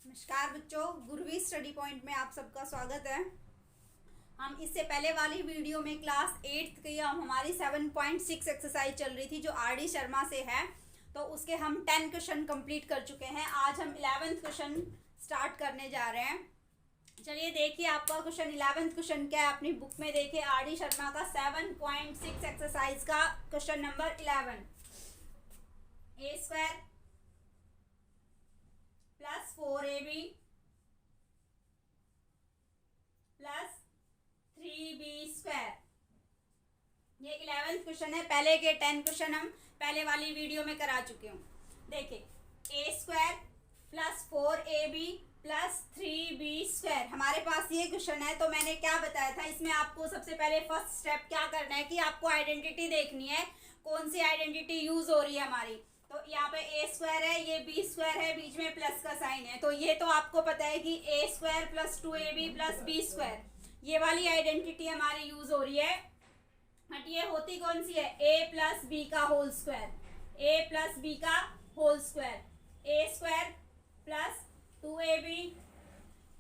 नमस्कार बच्चों, गुरवी study point में आप सबका स्वागत है। हम इससे पहले वाली वीडियो में क्लास 8th की हमारी 7.6 एक्सरसाइज चल रही थी जो आर.डी. शर्मा से है, तो उसके हम 10 क्वेश्चन कंप्लीट कर चुके हैं। आज हम 11th क्वेश्चन स्टार्ट करने जा रहे हैं। चलिए देखिए आपका क्वेश्चन 11th क्वेश्चन क्या है, अपनी बुक में देखिए। आर.डी. शर्मा का 7.6 एक्सरसाइज का question number 11। A square plus 4ab plus 3b square, ये 11th क्वेश्चन है। पहले के 10 क्वेश्चन हम पहले वाली वीडियो में करा चुके हूँ। देखिए a square plus 4ab plus 3b square, हमारे पास ये क्वेश्चन है। तो मैंने क्या बताया था, इसमें आपको सबसे पहले फर्स्ट स्टेप क्या करना है कि आपको आइडेंटिटी देखनी है, कौन सी आइडेंटिटी यूज हो रही है हमारी। तो यहाँ पे ए स्क्वायर है, ये बी स्क्वायर है, बीच में प्लस का साइन है। तो ये तो आपको पता है कि a square plus 2ab plus b square, ये वाली आइडेंटिटी हमारी यूज हो रही है। बट ये होती कौन सी है, ए प्लस बी का whole square, a plus b का whole square, a square plus 2ab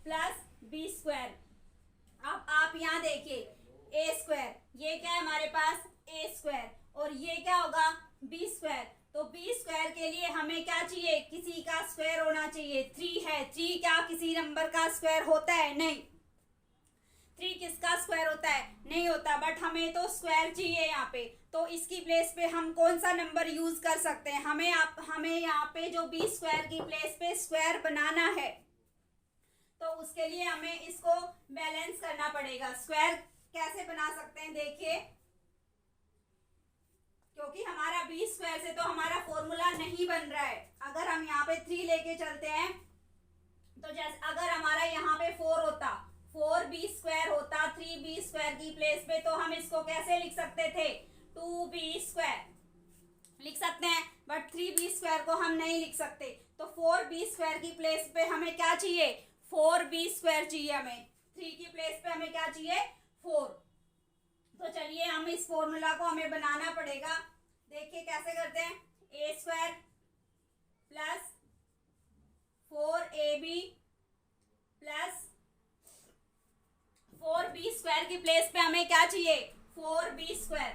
plus b square. अब आप यहाँ देखिए ए स्क्वायर, ये क्या है हमारे पास ए स्क्वायर, और ये क्या होगा बी स्क्वायर। तो बी स्क्वायर के लिए हमें क्या चाहिए, किसी का स्क्वायर होना चाहिए। 3 है, 3 क्या किसी नंबर का स्क्वायर होता है? नहीं। 3 किसका स्क्वायर होता है? नहीं होता। बट हमें तो स्क्वायर चाहिए यहाँ पे, तो इसकी प्लेस पे हम कौन सा नंबर यूज कर सकते हैं? हमें यहाँ पे जो बी स्क्वायर की प्लेस पे स्क्वायर बनाना है, तो उसके लिए हमें इसको बैलेंस करना पड़ेगा। स्क्वायर कैसे बना सकते हैं, देखिए, क्योंकि हमारा बी स्क्वायर से तो हमारा फॉर्मूला नहीं बन रहा है। अगर हम यहाँ पे 3 लेके चलते हैं, तो जैसे अगर हमारा यहाँ पे 4 होता, 4b स्क्वायर होता 3b स्क्वायर की प्लेस पे, तो हम इसको कैसे लिख सकते थे, 2b स्क्वायर लिख सकते हैं। बट 3b स्क्वायर को हम नहीं लिख सकते, तो 4b स्क्वायर की प्लेस पे हमें क्या चाहिए, 4b स्क्वायर चाहिए हमें। 3 की प्लेस पे हमें क्या चाहिए, 4। तो चलिए हम इस फॉर्मूला को हमें बनाना पड़ेगा। देखिए कैसे करते हैं, a square plus 4ab plus 4b square की प्लेस पे हमें क्या चाहिए, 4b स्क्वायर,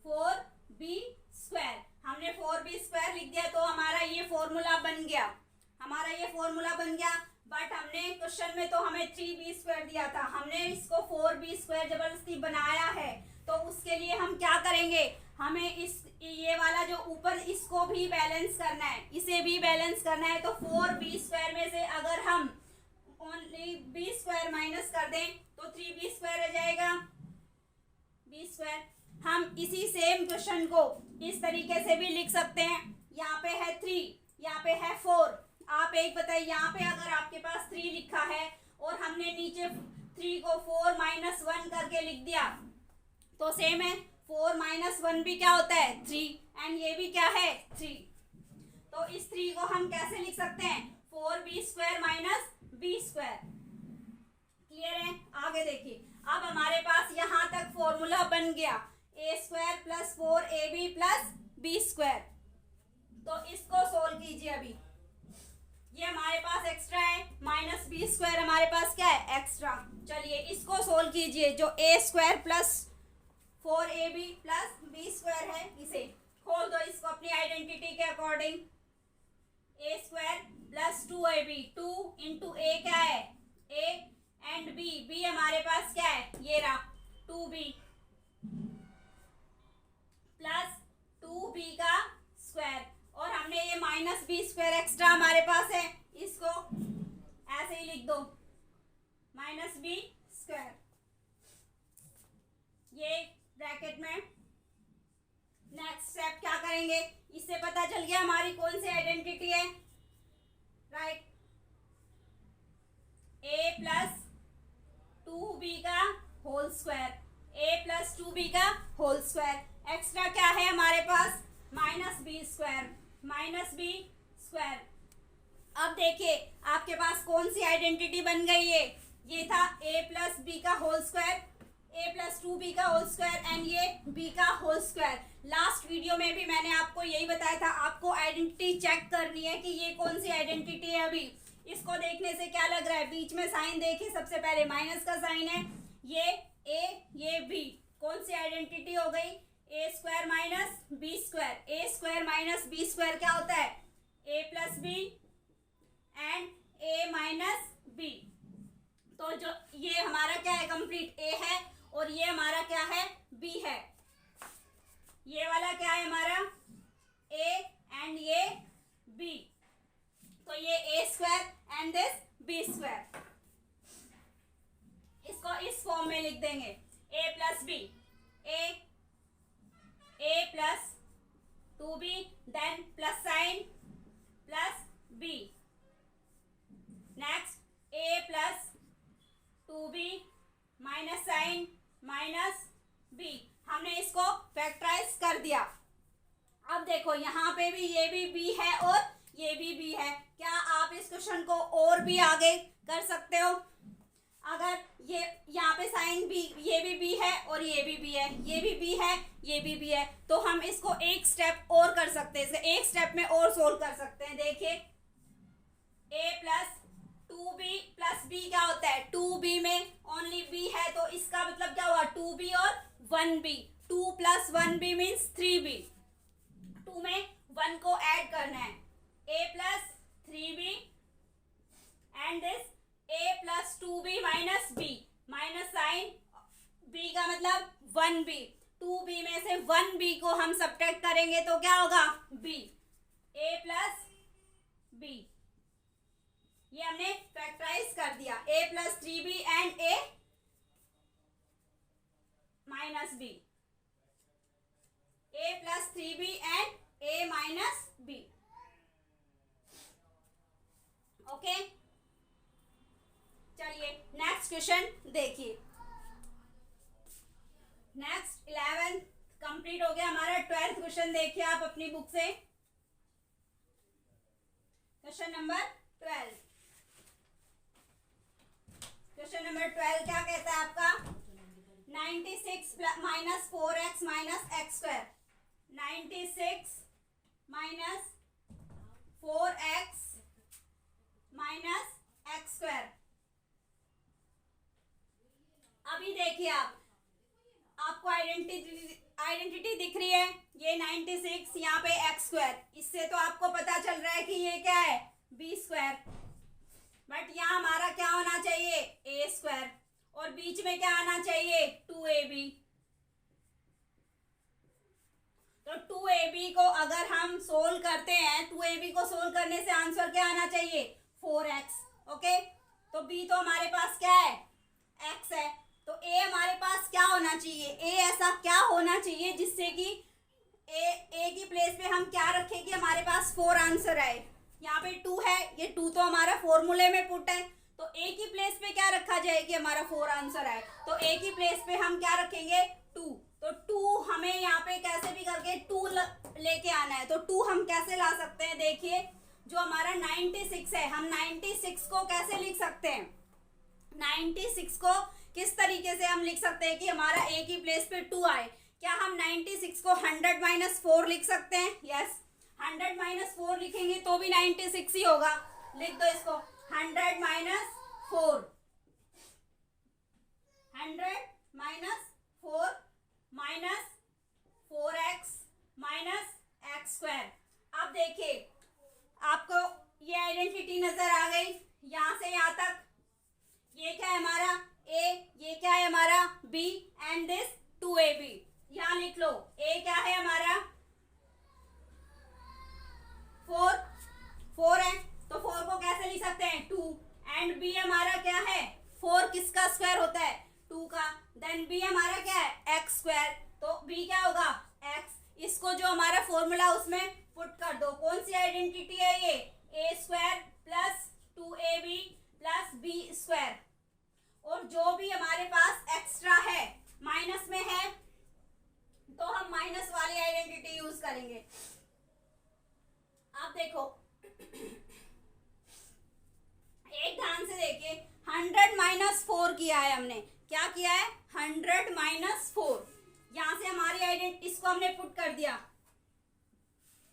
4b स्क्वायर। हमने 4b स्क्वायर लिख दिया, तो हमारा ये फॉर्मूला बन गया, हमारा ये फॉर्मूला बन गया। बट हमने क्वेश्चन में तो हमें 3b स्क्वायर दिया था, हमने इसको 4b स्क्वायर जबरदस्ती बनाया है। तो उसके लिए हम क्या करेंगे, हमें ये वाला जो ऊपर, इसको भी बैलेंस करना है, इसे भी बैलेंस करना है। तो 4b स्क्वायर में से अगर हम ओनली b स्क्वायर माइनस कर दें तो 3b स्क्वायर रह जाएगा, b स्क्वायर। हम इसी सेम क्वेश्चन को इस तरीके से भी लिख सकते हैं। यहाँ पे है 3, यहाँ पे है 4। आप एक बताइए, यहाँ पे अगर आपके पास 3 लिखा है और हमने नीचे 3 को 4 माइनस 1 करके लिख दिया, तो सेम है, 4 माइनस 1 भी क्या होता है, 3, एंड ये भी क्या है, 3। तो इस 3 को हम कैसे लिख सकते हैं, 4b square minus b square. Clear है? आगे देखिए, अब हमारे पास यहाँ तक फॉर्मूला बन गया, a square plus 4ab plus b square. तो इसको सोल्व कीजिए। अभी ये हमारे पास एक्स्ट्रा है, माइनस बी स्क्वायर हमारे पास क्या है, एक्स्ट्रा। चलिए इसको सोल्व कीजिए। जो a square plus 4ab plus b square है, इसे खोल दो, इसको अपनी आइडेंटिटी के according. A square plus 2ab, 2 into a क्या है, ए, एंड बी, बी हमारे पास क्या है, ये रहा 2b प्लस 2b का स्क्वायर, और हमने ये माइनस बी स्क्वायर एक्स्ट्रा हमारे पास है, इसको ऐसे ही लिख दो, माइनस बी स्क्वायर, ये ब्रैकेट में। नेक्स्ट स्टेप क्या करेंगे, इससे पता चल गया हमारी कौन सी आइडेंटिटी है, राइट। ए प्लस 2b का whole square, a plus 2b का होल स्क्वायर। एक्स्ट्रा क्या है हमारे पास, minus b square, minus b square. अब देखिए आपके पास कौन सी आइडेंटिटी बन गई है, ये था a प्लस बी का whole square, a plus 2b का होल स्क्वायर, एंड ये b का होल स्क्वायर। लास्ट वीडियो में भी मैंने आपको यही बताया था, आपको आइडेंटिटी चेक करनी है कि ये कौन सी आइडेंटिटी है। अभी इसको देखने से क्या लग रहा है, बीच में साइन देखिए, सबसे पहले माइनस का साइन है, ये ए ये बी, कौन सी आइडेंटिटी हो गई, a square minus b square. A square minus b square क्या होता है, a plus b and a minus b. तो जो ये हमारा क्या है, कंप्लीट ए है, और ये हमारा क्या है, बी है। ये वाला क्या है हमारा, ए एंड ये बी, तो ये a square and this b square. इसको इस फॉर्म में लिख देंगे, a plus b, a plus 2b, then plus sign plus b, next a plus 2b minus sign minus b. हमने इसको फैक्टराइज कर दिया। अब देखो यहाँ पे भी ये भी बी है और ये भी बी है। क्या आप इस क्वेश्चन को और भी आगे कर सकते हो? अगर ये यहाँ पे साइन बी, ये भी बी है और ये भी बी है, ये भी बी है, ये भी बी है, तो हम इसको एक स्टेप और कर सकते हैं, इसके एक स्टेप में और सोल्व कर सकते हैं। देखिए a plus 2b plus b क्या होता है, 2b में ओनली b है, तो इसका मतलब क्या हुआ, 2b और 1b, 2 plus 1b means 3b, 2 में 1 को ऐड करना है, a plus 3b and this a plus 2b minus b, minus sign b का मतलब 1b, 2b में से 1b को हम सब्ट्रैक्ट करेंगे तो क्या होगा, b, a प्लस b। ये हमने फैक्टराइज कर दिया, a plus 3b and a minus b, a plus 3b and a minus b। Okay, चलिए नेक्स्ट क्वेश्चन देखिए। नेक्स्ट 11th कंप्लीट हो गया हमारा। 12th क्वेश्चन देखिए आप अपनी बुक से, क्वेश्चन नंबर 12। क्वेश्चन नंबर 12 क्या कहता है आपका, 96 minus 4x minus x square, 96 minus 4x minus x square. अभी देखिए आपको आइडेंटिटी दिख रही है, ये 96, यहाँ पे एक्स स्क्वायर, इससे तो आपको पता चल रहा है कि ये क्या है, बी स्क्वायर, बट यहाँ हमारा क्या होना चाहिए, ए स्क्वायर, और बीच में क्या आना चाहिए, 2ab। तो 2ab को अगर हम सोल्व करते हैं, 2ab को सोल्व करने से आंसर क्या आना चाहिए, 4x। ओके, तो b तो हमारे पास क्या है, x है, तो a हमारे पास क्या होना चाहिए, a ऐसा क्या होना चाहिए जिससे कि a की प्लेस पे हम क्या रखें कि हमारे पास 4 आंसर आए। यहाँ पे 2 है, ये 2 तो हमारा फॉर्मूले में पुट है, तो a की प्लेस पे क्या रखा जाए कि हमारा 4 आंसर आए, तो a की प्लेस पे हम क्या रखेंगे, 2। तो 2 हमें यहाँ पे कैसे भी करके 2 लेके आना है, तो 2 हम कैसे ला सकते हैं, देखिए जो हमारा 96 है, हम 96 को कैसे लिख सकते हैं, 96 को किस तरीके से हम लिख सकते हैं कि हमारा a की प्लेस पे 2 आए। क्या हम 96 को 100 माइनस 4 लिख सकते हैं, यस, 100 माइनस 4 लिखेंगे तो भी 96 ही होगा। लिख दो इसको, 100 minus 4, 100 minus 4 minus 4x minus x square. अब देखिए आपको ये आइडेंटिटी नजर आ गई, यहाँ से यहाँ तक ये क्या है हमारा a, ये क्या है हमारा b एंड दिस 2ab। यहाँ लिख लो a क्या है हमारा 4 है, तो 4 को कैसे लिख सकते हैं 2, एंड b हमारा क्या है 4 किसका स्क्वायर होता है 2 का, देन b हमारा क्या है x स्क्वायर, तो b क्या होगा x। इसको जो हमारा फॉर्मूला उसमें पुट कर दो, कौन सी आइडेंटिटी है ये, a square plus 2ab plus b square, और जो भी हमारे पास एक्स्ट्रा है माइनस में है तो हम माइनस वाली आइडेंटिटी यूज करेंगे। अब देखो एक ध्यान से देखिए, 100 माइनस 4 किया है हमने, क्या किया है 100 माइनस 4, यहां से हमारी आइडेंटिटी इसको हमने पुट कर दिया।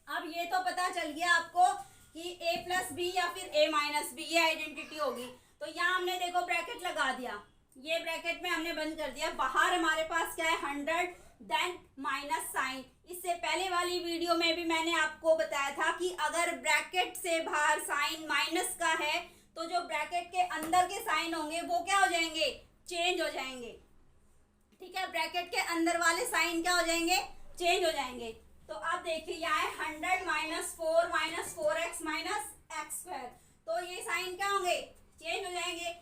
अब ये तो पता चल गया आपको कि a प्लस बी या फिर a माइनस बी, ये आइडेंटिटी होगी। तो यहाँ हमने देखो ब्रैकेट लगा दिया, ये ब्रैकेट में हमने बंद कर दिया। बाहर हमारे पास क्या है 100 देन माइनस साइन। इससे पहले वाली वीडियो में भी मैंने आपको बताया था कि अगर ब्रैकेट से बाहर साइन माइनस का है तो जो ब्रैकेट के अंदर के साइन होंगे वो क्या हो जाएंगे, चेंज हो जाएंगे। ठीक है, ब्रैकेट के अंदर वाले साइन क्या हो जाएंगे, चेंज हो जाएंगे। तो अब देखिए यहाँ है 100 minus 4x minus x square, तो ये साइन क्या होंगे, चेंज हो जाएंगे।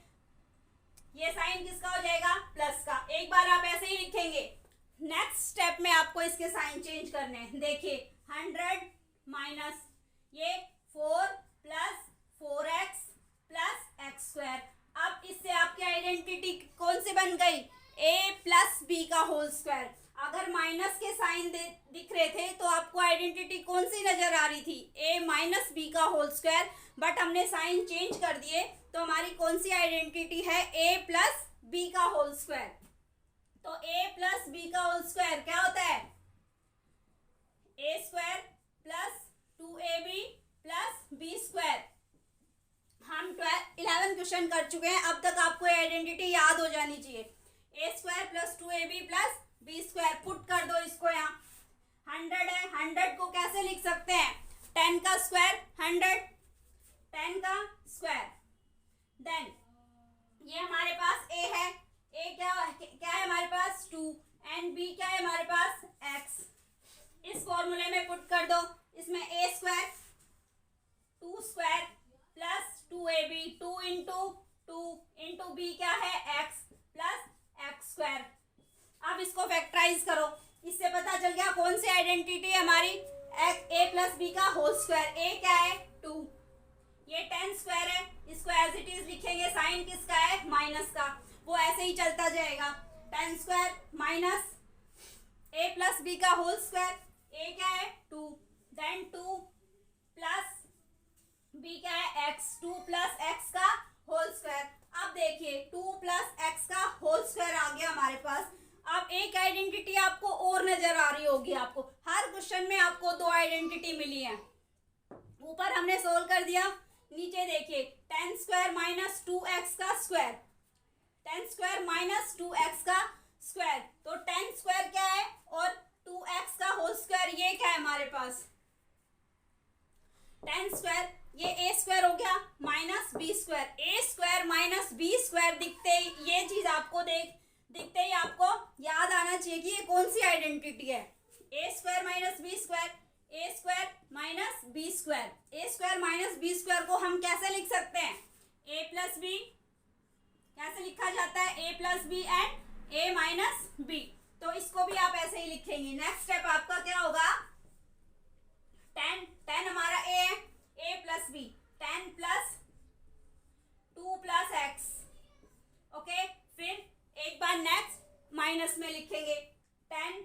ये साइन किसका हो जाएगा, प्लस का। एक बार आप ऐसे ही लिखेंगे, नेक्स्ट स्टेप में आपको इसके साइन चेंज करने हैं। देखिए 100 माइनस ये 4 plus 4x plus x square. अब इससे आपकी आइडेंटिटी कौन सी बन गई, a प्लस बी का होल स्क्वायर। अगर माइनस के साइन दिख रहे थे तो आपको आइडेंटिटी कौन सी नजर आ रही थी, a माइनस बी का होल स्क्वायर। बट हमने साइन चेंज कर दिए तो हमारी कौन सी आइडेंटिटी है, a प्लस बी का होल स्क्वायर। तो a प्लस बी का होल स्क्वायर क्या होता है, a square plus 2ab plus b square. हम 11 क्वेश्चन कर चुके हैं, अब तक आपको आइडेंटिटी याद हो जानी चाहिए। a square plus 2ab plus b square, put कर दो इसको यहाँ। 100 है, 100 को कैसे लिख सकते हैं, 10 का स्क्वायर 100, 10 का स्क्वायर। देन ये हमारे पास a है, a क्या है हमारे पास 2 एंड b क्या है हमारे पास x। इस फॉर्मूले में पुट कर दो, इसमें a square 2 square plus 2ab, 2 into b क्या है x प्लस एक्स स्क्वायर। अब इसको फैक्टराइज करो, इससे पता चल गया कौन सी आइडेंटिटी है हमारी, a प्लस बी का होल स्क्वायर। a क्या है 2, ये 10 स्क्वायर है, इसको एज इट इज लिखेंगे, साइन किसका है, माइनस का, वो ऐसे ही चलता जाएगा। 10 square minus a plus b का होल स्क्वायर, a क्या है 2, देन 2 प्लस b क्या है x, 2 प्लस x का होल स्क्वायर। अब देखिए 2 प्लस एक्स का होल स्क्वायर आ गया हमारे पास। अब एक आइडेंटिटी आपको और नजर आ रही होगी, आपको हर क्वेश्चन में आपको 2 आइडेंटिटी मिली है। ऊपर हमने सोल्व कर दिया, नीचे देखिए 10 स्क्वायर माइनस 2x का स्क्वायर, 10 स्क्वायर माइनस 2x का स्क्वायर। तो 10 स्क्वायर क्या है और 2x का होल स्क्वायर, ये क्या है हमारे पास 10 स्क्वायर, ये a स्क्वायर हो गया minus b square. a square minus b square दिखते ही ये चीज आपको दिखते ही आपको याद आना चाहिए कि ये कौन सी आइडेंटिटी है, a square minus b square, a square minus b square. a square minus b square को हम कैसे लिख सकते हैं, a प्लस बी, कैसे लिखा जाता है, a plus b and a minus b. तो इसको भी आप ऐसे ही लिखेंगे। नेक्स्ट स्टेप आपका क्या होगा, 10 हमारा a है, a plus b, 10 plus 2 plus x. Okay, फिर एक बार नेक्स्ट माइनस में लिखेंगे 10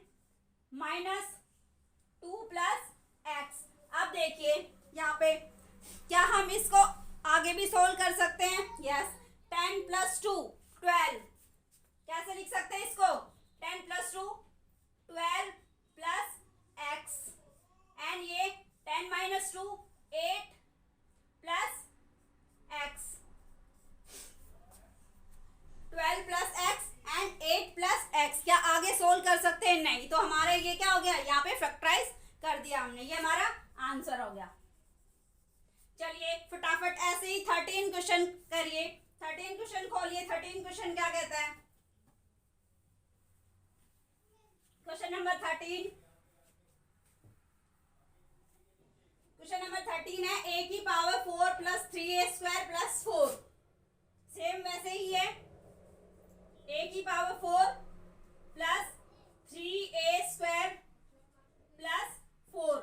माइनस 2 प्लस एक्स। अब देखिए यहाँ पे क्या हम इसको आगे भी सोल्व कर सकते हैं, यस। 10 प्लस 2 12, कैसे लिख सकते हैं इसको, 10 प्लस 2 12 प्लस एक्स एंड ये 10 minus 2 8 plus x, 12 plus x and 8 plus x. क्या आगे सोल्व कर सकते हैं, नहीं। तो हमारा ये क्या हो गया, यहाँ पे फैक्टराइज कर दिया हमने, ये हमारा आंसर हो गया। चलिए फटाफट ऐसे ही 13 क्वेश्चन करिए, 13 क्वेश्चन खोलिए। 13 क्वेश्चन क्या कहता है, क्वेश्चन नंबर 13, क्वेश्चन नंबर 13 है a की power 4 plus 3a square plus 4। Same वैसे ही है, a की power 4 plus 3a square plus 4।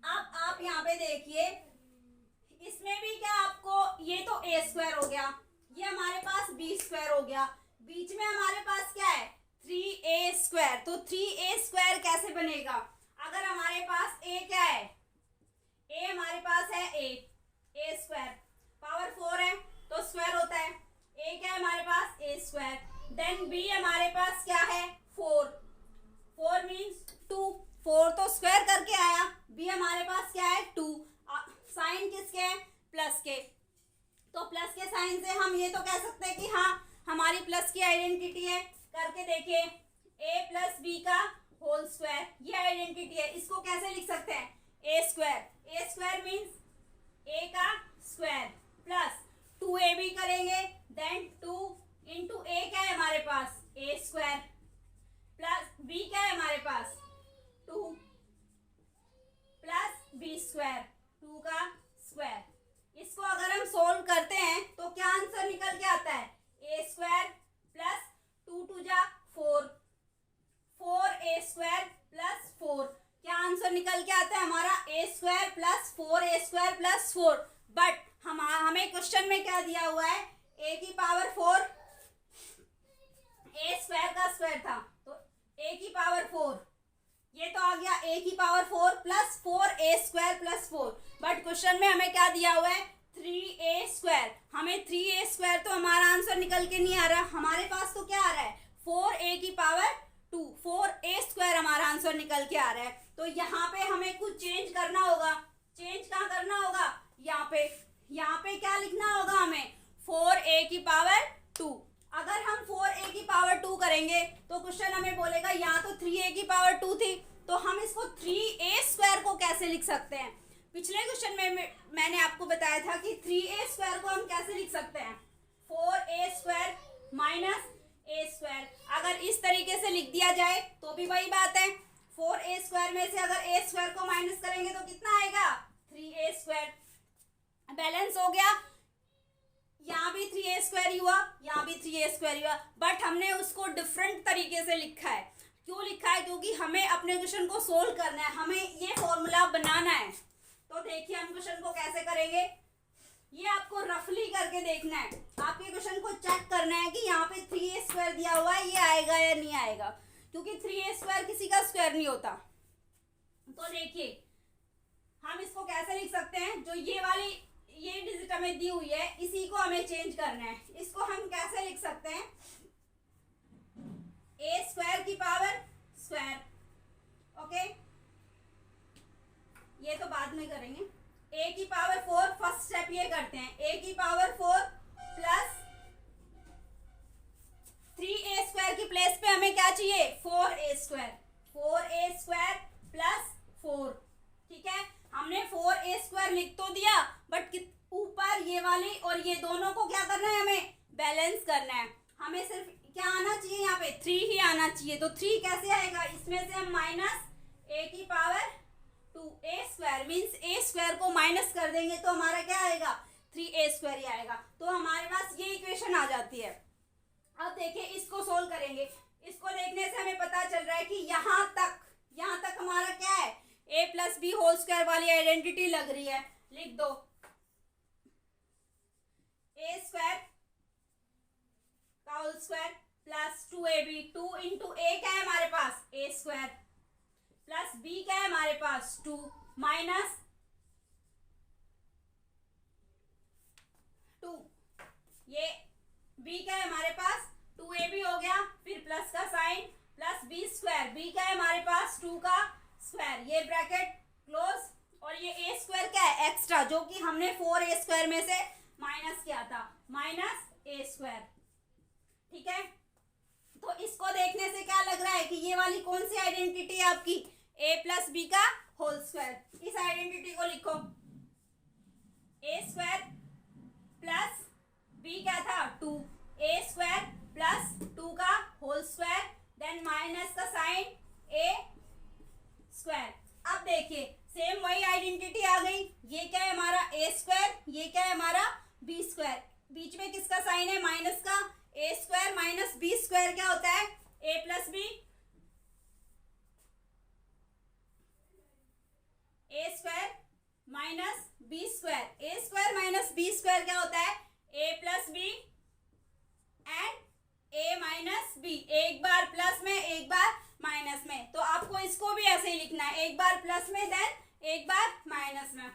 अब आप यहाँ पे देखिए, इसमें भी क्या आपको, ये तो a स्क्वायर हो गया, ये हमारे पास b स्क्वायर हो गया, बीच में हमारे पास क्या है 3a स्क्वायर। तो 3a स्क्वायर कैसे बनेगा, अगर हमारे पास a क्या है, a हमारे पास है a स्क्वायर, पावर 4 है तो स्क्वायर होता है, a क्या है हमारे पास a स्क्वायर। देन b हमारे पास क्या है 4 मीन्स 2, 4 तो स्क्वायर करके आया, b हमारे पास क्या है 2। साइन से हम ये तो कह सकते हैं कि हाँ हमारी प्लस की आइडेंटिटी है। करके देखिए, a प्लस बी का होल स्क्वायर, ये आइडेंटिटी है। इसको कैसे लिख सकते हैं? ए स्क्वायर मीन्स a का स्क्वायर प्लस 2ab करेंगे, देन 2 इंटू a क्या है हमारे पास? a स्क्वायर प्लस b क्या है हमारे पास? 2 प्लस b स्क्वायर, 2 का स्क्वायर। इसको अगर हम सोल्व करते हैं तो क्या आंसर निकल के आता है? a स्क्वायर प्लस 2 टू जा 4, 4a स्क्वायर प्लस 4। क्या आंसर निकल के आता है हमारा? a square plus 4a square plus 4। But हमें क्वेश्चन में क्या दिया हुआ है? a की पावर 4, a स्क्वायर का स्क्वायर था तो a की पावर 4, ये तो आ गया a की power 4 plus 4a square plus 4। But question में हमें क्या दिया हुआ है? 3a square. हमें 3a स्क्वायर तो हमारा आंसर निकल के नहीं आ रहा, हमारे पास तो क्या आ रहा है? 4a की पावर 2, 4a स्क्वायर हमारा आंसर निकल के आ रहा है। तो यहाँ पे हमें कुछ चेंज करना होगा। चेंज कहाँ करना होगा? यहाँ पे क्या लिखना होगा हमें? 4a की पावर 2। अगर हम 4a की पावर 2 करेंगे तो क्वेश्चन हमें बोलेगा यहाँ तो 3a की पावर 2 थी, तो हम इसको 3a स्क्वायर को कैसे लिख सकते हैं? पिछले क्वेश्चन में मैंने आपको बताया था कि 3a स्क्वायर को हम कैसे लिख सकते हैं? 4a square minus a square. अगर इस तरीके से लिख दिया जाए तो भी वही बात है। 4a स्क्वायर में से अगर a स्क्वायर को माइनस करेंगे तो कितना आएगा? 3a square. बैलेंस हो गया। यहाँ भी 3a स्क्वायर हुआ, यहाँ भी 3a स्क्वायर हुआ, बट हमने उसको डिफरेंट तरीके से लिखा है। क्यों लिखा है? क्योंकि हमें अपने क्वेश्चन को सोल्व करना है, हमें ये फॉर्मूला बनाना है। तो देखिए हम क्वेश्चन को कैसे करेंगे, ये आपको रफली करके देखना है। आपके क्वेश्चन को चेक करना है कि यहाँ पे 3a स्क्वायर दिया हुआ है, ये आएगा या नहीं आएगा, क्योंकि 3a स्क्वायर किसी का स्क्वायर नहीं होता। तो देखिए हम इसको कैसे लिख सकते हैं? जो ये डिजिट हमें दी हुई है इसी को हमें चेंज करना है। इसको हम कैसे लिख सकते हैं? a स्क्वायर की पावर स्क्वायर। ओके, ये तो बाद में करेंगे। a की पावर 4, फर्स्ट स्टेप ये करते हैं। a की पावर 4 प्लस 3a स्क्वायर की प्लेस पे हमें क्या चाहिए? 4a square. 4a square plus 4। ठीक है, हमने 4a स्क्वायर लिख तो दिया, बट ऊपर ये वाली और ये दोनों को क्या करना है? हमें बैलेंस करना है। हमें सिर्फ क्या आना चाहिए? यहाँ पे 3 ही आना चाहिए। तो 3 कैसे आएगा? इसमें से हम माइनस a की power 2a square means a square को माइनस कर देंगे तो हमारा क्या आएगा? 3a स्क्वायर ही आएगा। तो हमारे पास ये इक्वेशन आ जाती है। अब देखिए इसको सोल्व करेंगे। इसको देखने से हमें पता चल रहा है कि यहाँ तक हमारा क्या है? a plus b whole square वाली आइडेंटिटी लग रही है। लिख दो, a स्क्वायर का whole square plus 2ab, 2 into a क्या है हमारे पास? a स्क्वायर प्लस b क्या है हमारे पास? 2 माइनस 2, ये b क्या है हमारे पास? 2ab हो गया, फिर प्लस का sign plus b square, b क्या है हमारे पास? 2 का स्क्वायर, ये ब्रैकेट क्लोज, और ये a स्क्वायर क्या है? एक्स्ट्रा, जो कि हमने 4a स्क्वायर में से माइनस किया था, माइनस a स्क्वायर। ठीक है, तो इसको देखने से क्या लग रहा है कि ये वाली कौन सी आइडेंटिटी है आपकी? a प्लस बी का होल स्क्वायर। इस आइडेंटिटी को लिखो, a स्क्वायर प्लस b क्या था? 2, a स्क्वायर प्लस 2 का होल स्क्वायर, देन माइनस का साइन a स्क्वायर। अब देखिए सेम वही आइडेंटिटी आ गई। ये क्या है हमारा? a स्क्वायर, ये क्या है हमारा? b square. बीच में किसका साइन है? माइनस का। a square minus b square क्या होता है? a plus b. a square minus b square, a square minus b square क्या होता है? a plus b and a minus b। एक बार प्लस में, एक बार माइनस में। तो आपको इसको भी ऐसे ही लिखना है, एक बार प्लस में देन एक बार माइनस में।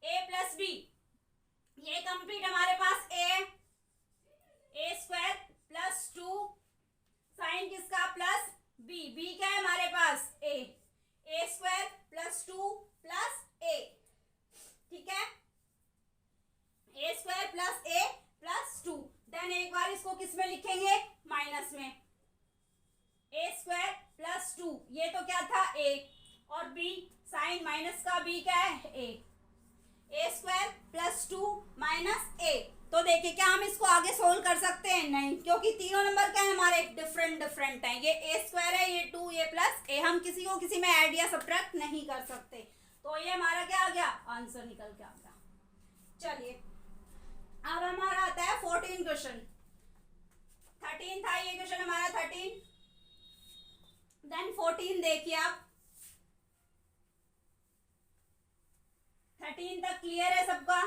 a प्लस बी, ये कंप्लीट हमारे पास a स्क्वायर प्लस 2 साइन किसका? प्लस b, b क्या है हमारे पास? a square plus 2 plus a। ठीक है, a स्क्वायर प्लस किस में लिखेंगे, माइनस में। ए स्क्वायर प्लस 2, ये तो क्या था ए, और बी साइन माइनस का बी क्या है ए स्क्वायर प्लस 2 माइनस ए। तो देखिए क्या हम इसको आगे सोल्व कर सकते हैं, नहीं, क्योंकि तीनों नंबर क्या है हमारे डिफरेंट है। ये ए स्क्वायर है, ये 2 ए प्लस ए, हम किसी को किसी में ऐड या सब्ट्रैक्ट नहीं कर सकते। तो ये हमारा क्या आ गया, आंसर निकल के आ गया। चलिए अब हमारा आता है 14 क्वेश्चन। 13 था ये क्वेश्चन हमारा, 13 देन 14 देखिए आप। 13 तक क्लियर है सबका।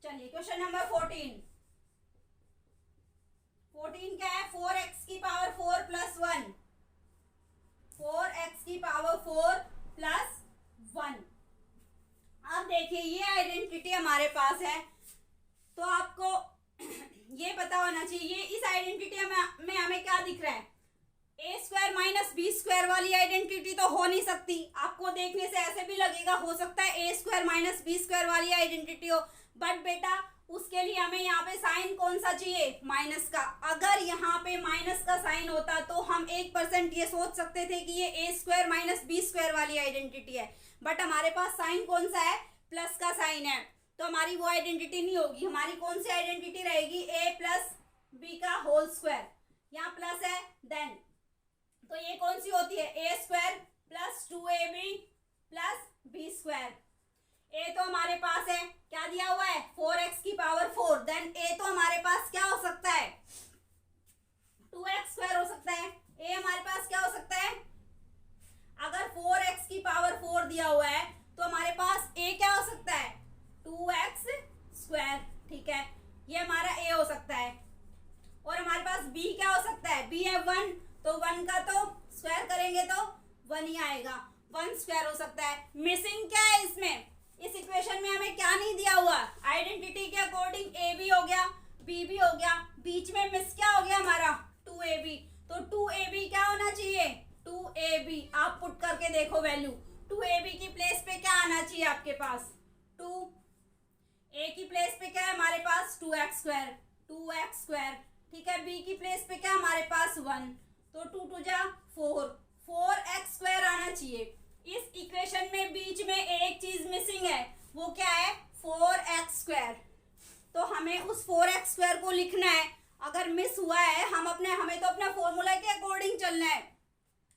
चलिए क्वेश्चन नंबर 14 क्या है, 4x की पावर 4 प्लस 1, 4x की पावर 4 प्लस 1। अब देखिए ये आइडेंटिटी हमारे पास है, तो आपको ये पता होना चाहिए इस आइडेंटिटी में हमें क्या दिख रहा है, a square minus b square वाली आइडेंटिटी तो हो नहीं सकती। आपको देखने से ऐसे भी लगेगा, हो सकता है a square minus b square वाली आइडेंटिटी हो, बट बेटा उसके लिए हमें यहाँ पे साइन कौन सा चाहिए, माइनस का। अगर यहाँ पे माइनस का साइन होता तो हम 1% ये सोच सकते थे कि ये a square minus b square वाली आइडेंटिटी है, बट हमारे पास साइन कौन सा है, प्लस का साइन है, तो हमारी वो आइडेंटिटी नहीं होगी। हमारी कौन सी आइडेंटिटी रहेगी, ए प्लस बी का होल स्क्वायर, यहाँ प्लस है, देन तो ये कौन सी होती है, a square plus 2ab plus b square. ए तो हमारे पास है, क्या दिया हुआ है, 4x की पावर 4, देन ए तो हमारे पास क्या हो सकता है, 2x स्क्वायर हो सकता है। ए हमारे पास क्या हो सकता है, अगर 4x की पावर 4 दिया हुआ है तो हमारे पास ए क्या हो सकता है, 2x स्क्वायर, ठीक है, ये हमारा ए हो सकता है। और हमारे पास बी क्या हो सकता है, बी है 1, तो 1 का तो स्क्वायर करेंगे तो 1 ही आएगा, 1 स्क्वायर हो सकता है। मिसिंग क्या है इसमें, इस इक्वेशन में हमें क्या नहीं दिया हुआ, आइडेंटिटी के अकॉर्डिंग ए भी हो गया, बी भी हो गया, बीच में मिस क्या हो गया हमारा, 2ab, तो 2ab क्या होना चाहिए, 2ab। आप पुट करके देखो वैल्यू, 2ab की प्लेस पे क्या आना चाहिए आपके पास, 2, a की प्लेस पे क्या है हमारे पास, 2x स्क्वायर, ठीक है। b की प्लेस पे क्या हमारे पास 1, तो 2 2 जा 4, 4x स्क्वायर आना चाहिए। इस इक्वेशन में बीच में एक चीज मिसिंग है, वो क्या है, 4x स्क्वायर। तो हमें उस 4x स्क्वायर को लिखना है। अगर मिस हुआ है, हमें तो अपना फॉर्मूला के अकॉर्डिंग चलना है,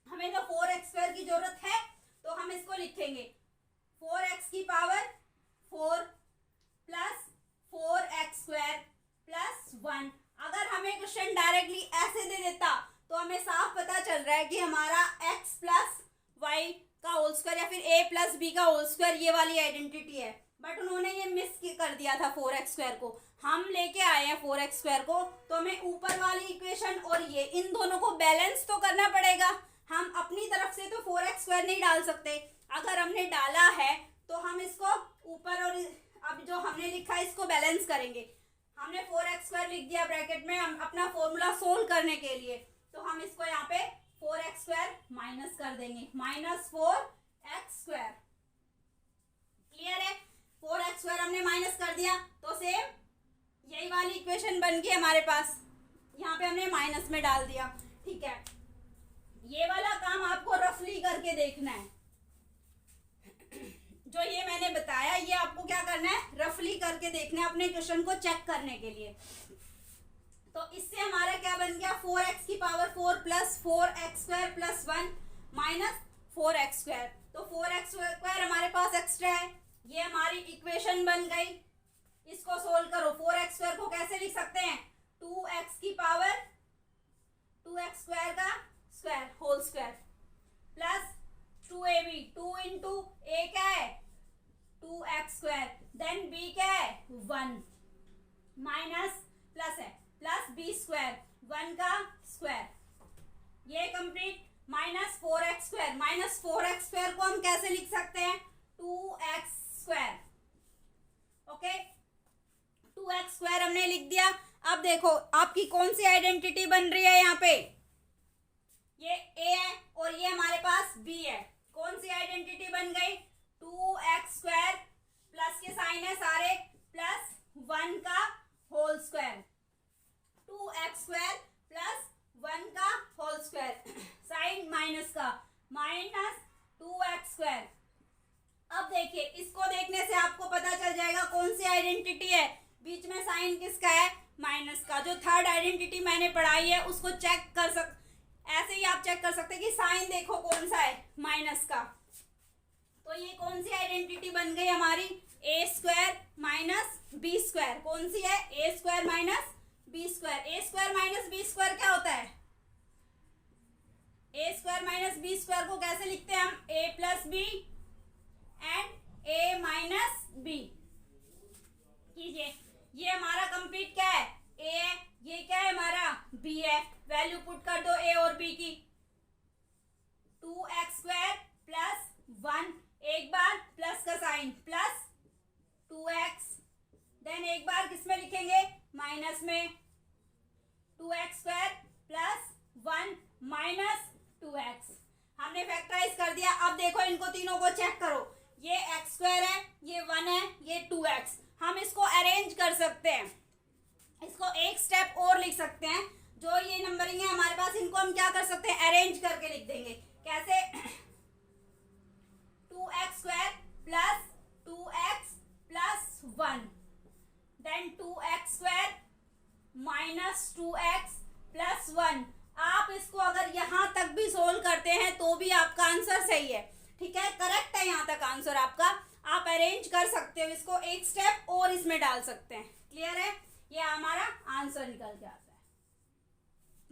हमें तो 4x स्क्वायर की जरूरत है, तो हम इसको लिखेंगे 4x की power 4 plus 4x square plus 1। अगर हमें क्वेश्चन डायरेक्टली ऐसे दे देता तो हमें साफ पता चल रहा है कि हमारा x प्लस वाई का होल स्क्वायर या फिर a प्लस बी का होल स्क्वायर ये वाली आइडेंटिटी है, बट उन्होंने ये मिस कर दिया था 4x स्क्वायर को। हम लेके आए हैं 4x स्क्वायर को, तो हमें ऊपर वाली इक्वेशन और ये इन दोनों को बैलेंस तो करना पड़ेगा। हम अपनी तरफ से तो 4x स्क्वायर नहीं डाल सकते, अगर हमने डाला है तो हम इसको ऊपर और अब जो हमने लिखा है इसको बैलेंस करेंगे। हमने 4x स्क्वायर लिख दिया ब्रैकेट में, हम अपना फॉर्मूला सोल्व करने के लिए, तो हम इसको यहाँ पे 4x स्क्वायर माइनस कर देंगे, माइनस 4x स्क्वायर। क्लियर है, 4x स्क्वायर हमने माइनस कर दिया तो सेम यही वाली इक्वेशन बन गई हमारे पास, यहाँ पे हमने माइनस में डाल दिया, ठीक है। ये वाला काम आपको रफली करके देखना है, जो ये मैंने बताया ये आपको क्या करना है, रफली करके देखना है अपने क्वेश्चन को चेक करने के लिए। तो इससे हमारा क्या बन गया, 4x की power 4 plus 4x square plus 1 minus 4x square. तो 4x स्क्वायर हमारे पास एक्स्ट्रा है, ये हमारी इक्वेशन बन गई। इसको सोल्व करो, 4x स्क्वायर को कैसे लिख सकते हैं, 2x की पावर 2x स्क्वायर का square whole square plus 2ab, 2 into a क्या है 2x स्क्वायर, देन b क्या है 1 माइनस प्लस है प्लस b स्क्वायर 1 का स्क्वायर, ये complete minus 4x square. Minus 4x square को हम कैसे लिख सकते हैं, 2x square, okay 2x square हमने लिख दिया। अब देखो आपकी कौन सी आइडेंटिटी बन रही है, यहाँ पे ये a है और ये हमारे पास b है, कौन सी आइडेंटिटी बन गई, 2x स्क्वायर प्लस के साइन है सारे प्लस 1 का होल स्क्वायर, 2x² प्लस 1 का होल स्क्वायर, साइन माइनस का, माइनस 2x²। अब देखिए, इसको देखने से आपको पता चल जाएगा कौन सी आइडेंटिटी है, बीच में साइन किसका है, माइनस का। जो थर्ड आइडेंटिटी मैंने पढ़ाई है उसको चेक कर ऐसे ही आप चेक कर सकते हैं कि साइन देखो कौन सा है, माइनस का। तो ये कौन सी आइडेंटिटी बन गई हमारी, a² माइनस b²। कौन सी है, a² minus b²। a² minus b² क्या होता है, a² माइनस b² को कैसे लिखते हैं हम, a plus b and a minus b. कीजिए, ये हमारा कंप्लीट क्या है, a है, ये क्या है हमारा, b है। वैल्यू पुट कर दो a और b की, 2x² प्लस 1, एक बार प्लस का साइन, प्लस 2x, देन एक बार किसमें लिखेंगे, माइनस में, 2x² प्लस 1 माइनस 2x। हमने फैक्टराइज कर दिया। अब देखो इनको तीनों को चेक करो, ये x² है, ये 1 है, ये 2x। हम इसको अरेंज कर सकते हैं, इसको एक स्टेप और लिख सकते हैं। जो ये नंबरिंग है हमारे पास, इनको हम क्या कर सकते हैं, अरेंज करके लिख देंगे। कैसे, 2x² plus 2x plus 1, then 2x² minus 2x plus 1। आप इसको अगर यहां तक भी सोल्व करते हैं तो भी आपका आंसर सही है, ठीक है, करेक्ट है यहां तक आंसर आपका। आप अरेंज कर सकते हो इसको, एक स्टेप और इसमें डाल सकते हैं। क्लियर है, ये हमारा आंसर निकल के आता है।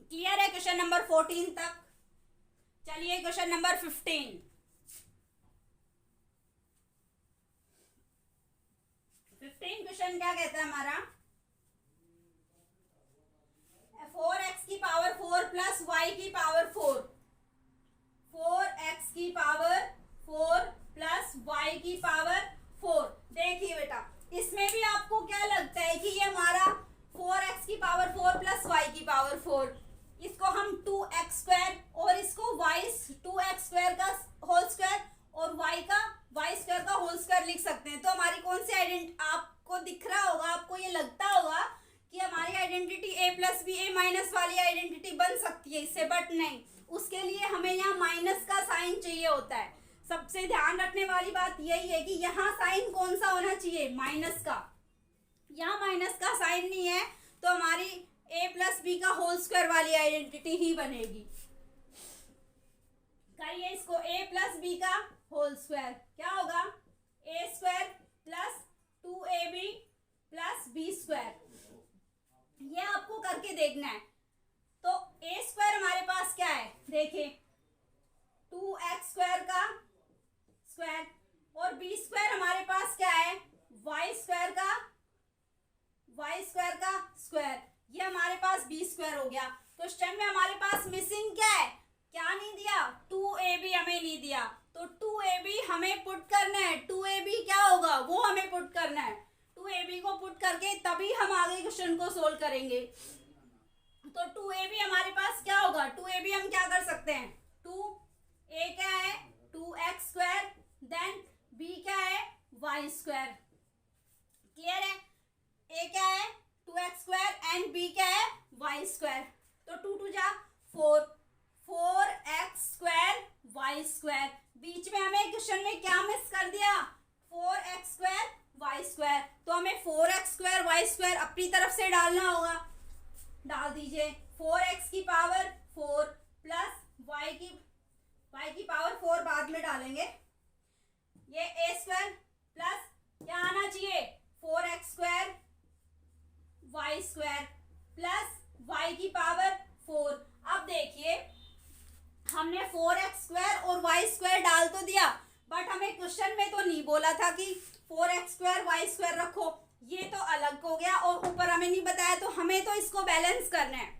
क्लियर है क्वेश्चन नंबर 14 तक। चलिए क्वेश्चन नंबर 15। 15 क्वेश्चन क्या कहता है हमारा, 4x की पावर 4 प्लस y की पावर 4, 4x की पावर 4 प्लस y की पावर 4। देखिए बेटा, इसमें भी आपको क्या लगता है कि ये हमारा 4x की पावर 4 प्लस y की पावर 4, इसको हम 2x² और इसको y 2x² का होल स्क्वायर और y का होल स्क्वायर लिख सकते हैं। तो हमारी कौन सी आइडेंटिटी आपको दिख रहा होगा, आपको ये लगता होगा कि हमारी identity a plus b, a minus वाली आइडेंटिटी बन सकती है इससे, बट नहीं, उसके लिए हमें यहाँ माइनस का साइन चाहिए होता है। सबसे ध्यान रखने वाली बात यही है कि यहाँ साइन कौन सा होना चाहिए, माइनस का। यहाँ माइनस का साइन नहीं है तो हमारी a प्लस बी का होल स्क्वायर वाली आइडेंटिटी ही बनेगी। करिए इसको, a प्लस बी का होल स्क्वायर क्या होगा, a² plus 2ab plus b²। ये आपको करके देखना है। तो a² हमारे पास क्या है, देखिए 2x² का स्क्वायर और b² हमारे पास क्या है, y² का स्क्वायर। ये हमारे पास b² हो गया। क्वेश्चन में हमारे पास मिसिंग क्या है, क्या नहीं दिया, 2ab हमें नहीं दिया, तो 2ab हमें पुट करना है। 2ab क्या होगा, वो हमें पुट करना है। 2ab को पुट करके तभी हम आगे क्वेश्चन को सोल्व करेंगे। तो 2ab हमारे पास क्या होगा, 2ab हम क्या कर सकते हैं, 2a क्या है 2x², देन b क्या है y²। क्लियर है, a क्या है 2x² एंड b क्या है y²। तो 2 2 जा 4, 4x² y²। बीच में हमें क्वेश्चन में क्या मिस कर दिया, 4x² y²। तो हमें 4x² y² अपनी तरफ से डालना होगा, डाल दीजिए। 4x की पावर 4 प्लस y की पावर 4 बाद में डालेंगे। ये a² प्लस क्या आना चाहिए, 4x² y² प्लस y की पावर 4। अब देखिए, हमने 4x² और y² डाल तो दिया, बट हमें क्वेश्चन में तो नहीं बोला था कि 4x² y² रखो, ये तो अलग हो गया और ऊपर हमें नहीं बताया। तो हमें तो इसको बैलेंस करना है,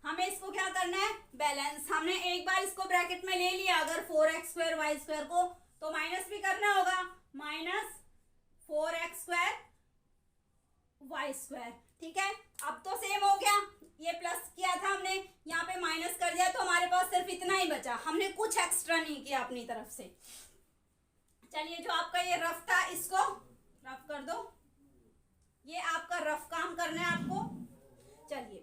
हमें इसको क्या करना है, बैलेंस। हमने एक बार इसको ब्रैकेट में ले लिया अगर 4x² y² को, तो माइनस भी करना होगा, माइनस 4x² y²। ठीक है, अब तो सेम हो गया, ये प्लस किया था हमने, यहाँ पे माइनस कर दिया, तो हमारे पास सिर्फ इतना ही बचा, हमने कुछ एक्स्ट्रा नहीं किया अपनी तरफ से। चलिए, जो आपका ये रफ था इसको रफ कर दो, ये आपका रफ काम करना है आपको। चलिए,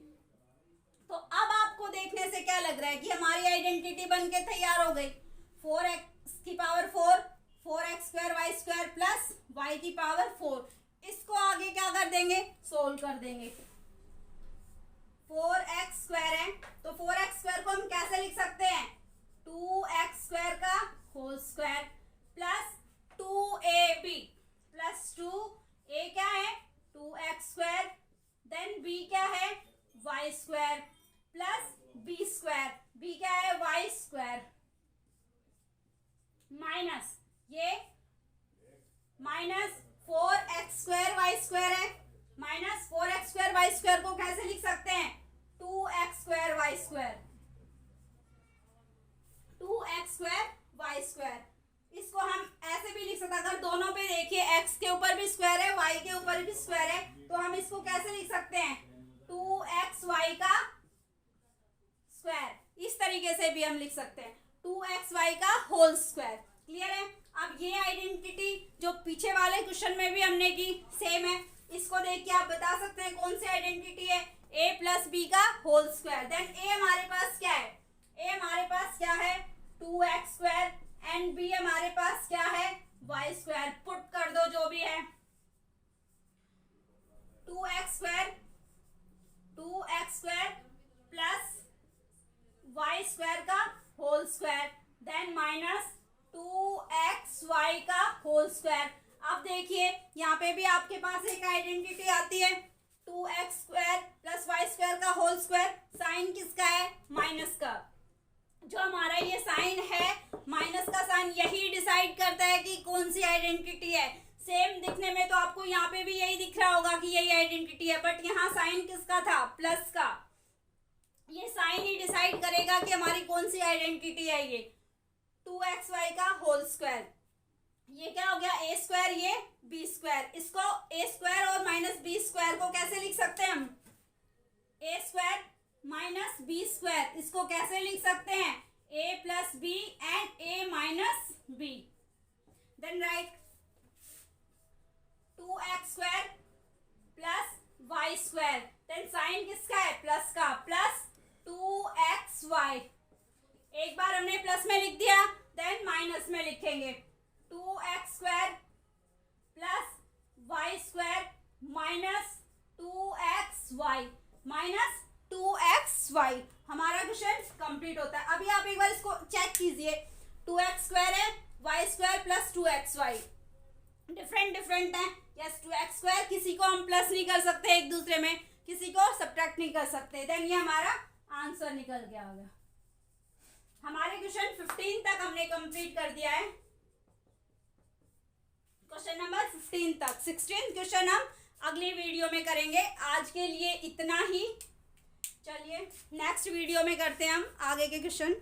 तो अब आपको देखने से क्या लग रहा है कि हमारी आइडेंटिटी बनके तैयार हो गई। 4x की power 4, 4x square y square plus y की पावर 4। इसको आगे क्या कर देंगे, सोल्व कर देंगे। 4x स्क्वायर है तो 4x स्क्वायर को हम कैसे लिख सकते हैं, 2x स्क्वायर का whole square plus 2ab plus 2a क्या है 2x स्क्वायर, देन b क्या है y square plus b square, b क्या है y स्क्वायर, माइनस ये minus 4x square y square है, minus 4x square y square को कैसे लिख सकते हैं, 2x square y square, 2x square y square. इसको हम ऐसे भी लिख सकते हैं, अगर दोनों पे देखिए x के ऊपर भी स्क्वायर है y के ऊपर भी स्क्वायर है, तो हम इसको कैसे लिख सकते हैं, 2xy का स्क्वायर। इस तरीके से भी हम लिख सकते हैं 2xy का होल स्क्वायर। क्लियर है। अब ये आइडेंटिटी जो पीछे वाले क्वेश्चन में भी हमने की सेम है, इसको देख के आप बता सकते हैं कौन सी आइडेंटिटी है, a प्लस बी का होल स्क्वायर। देन a हमारे पास क्या है, a हमारे पास क्या है 2x स्क्वायर एंड b हमारे पास क्या है y स्क्वायर। पुट कर दो जो भी है, 2x square plus y square का whole square, then minus 2xy का होल स्क्वायर। अब देखिए यहाँ पे भी आपके पास एक आइडेंटिटी आती है 2x square plus y square का होल स्क्वायर। साइन किसका है, माइनस का। जो हमारा ये साइन है माइनस का साइन, यही डिसाइड करता है कि कौन सी आइडेंटिटी है। सेम दिखने में तो आपको यहाँ पे भी यही दिख रहा होगा कि यही आइडेंटिटी है, बट यहाँ साइन किसका था, प्लस का। ये साइन ही डिसाइड करेगा कि हमारी कौन सी आइडेंटिटी है। ये 2xy का होल स्क्वायर, ये क्या हो गया a स्क्वायर, ये b स्क्वायर। इसको a स्क्वायर और माइनस b स्क्वायर को कैसे लिख सकते हैं हम, a square minus b square. इसको कैसे लिख सकते हैं, a plus b and a minus b। Then write 2x square plus y square, then sign किसका है, प्लस का, प्लस 2xy। एक बार हमने प्लस में लिख दिया, देन माइनस में लिखेंगे 2x square plus y square minus 2xy minus 2xy। हमारा क्वेश्चन कंप्लीट होता है। अभी आप एक बार इसको चेक कीजिए, 2x स्क्वायर है, y square plus 2xy different है। यस 2x स्क्वायर किसी को हम प्लस नहीं कर सकते एक दूसरे में, किसी को सब्ट्रैक्ट नहीं कर सकते। देन ये हमारा आंसर निकल गया होगा। हमारे क्वेश्चन 15 तक हमने कंप्लीट कर दिया है, क्वेश्चन नंबर 15 तक। 16 क्वेश्चन हम अगली वीडियो में करेंगे। आज के लिए इतना ही। चलिए नेक्स्ट वीडियो में करते हैं हम आगे के क्वेश्चन।